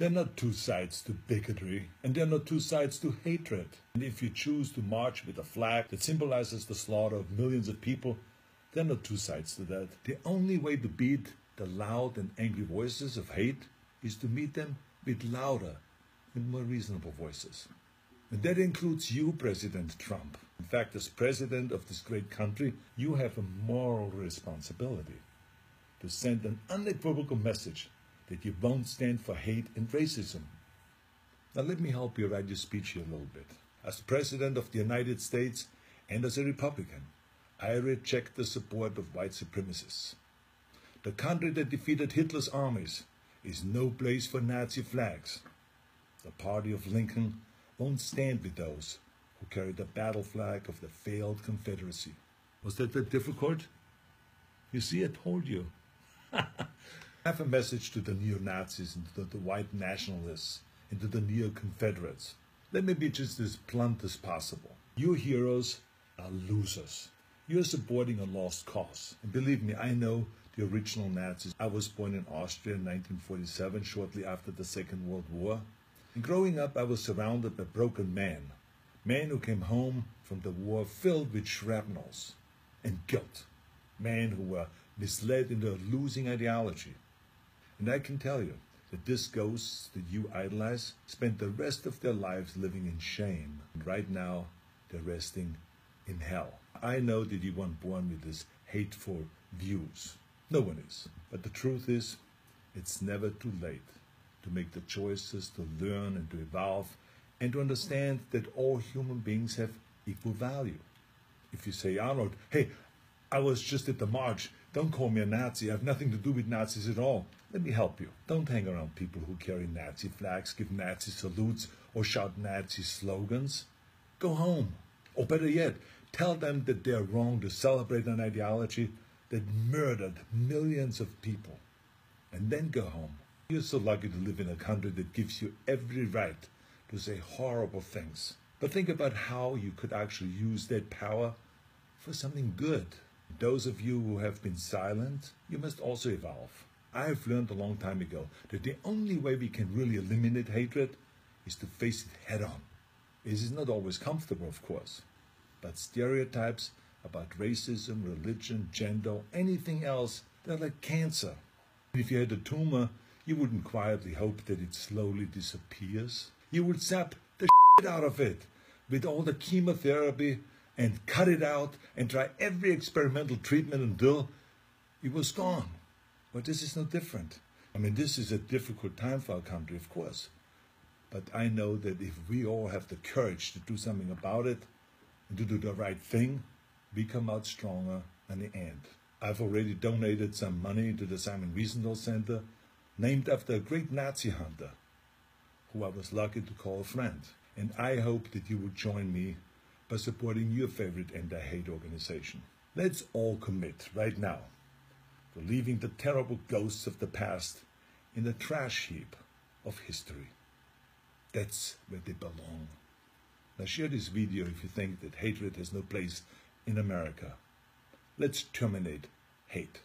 There are not two sides to bigotry, and there are not two sides to hatred. And if you choose to march with a flag that symbolizes the slaughter of millions of people, there are not two sides to that. The only way to beat the loud and angry voices of hate is to meet them with louder and more reasonable voices. And that includes you, President Trump. In fact, as president of this great country, you have a moral responsibility to send an unequivocal message that you won't stand for hate and racism. Now let me help you write your speech here a little bit. As President of the United States and as a Republican, I reject the support of white supremacists. The country that defeated Hitler's armies is no place for Nazi flags. The party of Lincoln won't stand with those who carry the battle flag of the failed Confederacy. Was that difficult? You see, I told you. I have a message to the neo-Nazis and to the white nationalists and to the neo-Confederates. Let me be just as blunt as possible. You heroes are losers. You're supporting a lost cause. And believe me, I know the original Nazis. I was born in Austria in 1947, shortly after the Second World War. And growing up, I was surrounded by broken men who came home from the war filled with shrapnels and guilt, men who were misled into a losing ideology. And I can tell you that this ghosts that you idolize spent the rest of their lives living in shame. And right now, they're resting in hell. I know that you weren't born with these hateful views. No one is. But the truth is, it's never too late to make the choices, to learn and to evolve, and to understand that all human beings have equal value. If you say, Arnold, hey, I was just at the march, don't call me a Nazi, I have nothing to do with Nazis at all. Let me help you. Don't hang around people who carry Nazi flags, give Nazi salutes, or shout Nazi slogans. Go home. Or better yet, tell them that they're wrong to celebrate an ideology that murdered millions of people. And then go home. You're so lucky to live in a country that gives you every right to say horrible things. But think about how you could actually use that power for something good. Those of you who have been silent, you must also evolve. I have learned a long time ago that the only way we can really eliminate hatred is to face it head on. It is not always comfortable, of course, but stereotypes about racism, religion, gender, anything else, they're like cancer. If you had a tumor, you wouldn't quietly hope that it slowly disappears. You would zap the shit out of it with all the chemotherapy and cut it out and try every experimental treatment until it was gone. But this is no different. I mean, this is a difficult time for our country, of course. But I know that if we all have the courage to do something about it and to do the right thing, we come out stronger in the end. I've already donated some money to the Simon Wiesenthal Center, named after a great Nazi hunter, who I was lucky to call a friend. And I hope that you will join me by supporting your favorite anti-hate organization. Let's all commit right now to leaving the terrible ghosts of the past in the trash heap of history. That's where they belong. Now share this video if you think that hatred has no place in America. Let's terminate hate.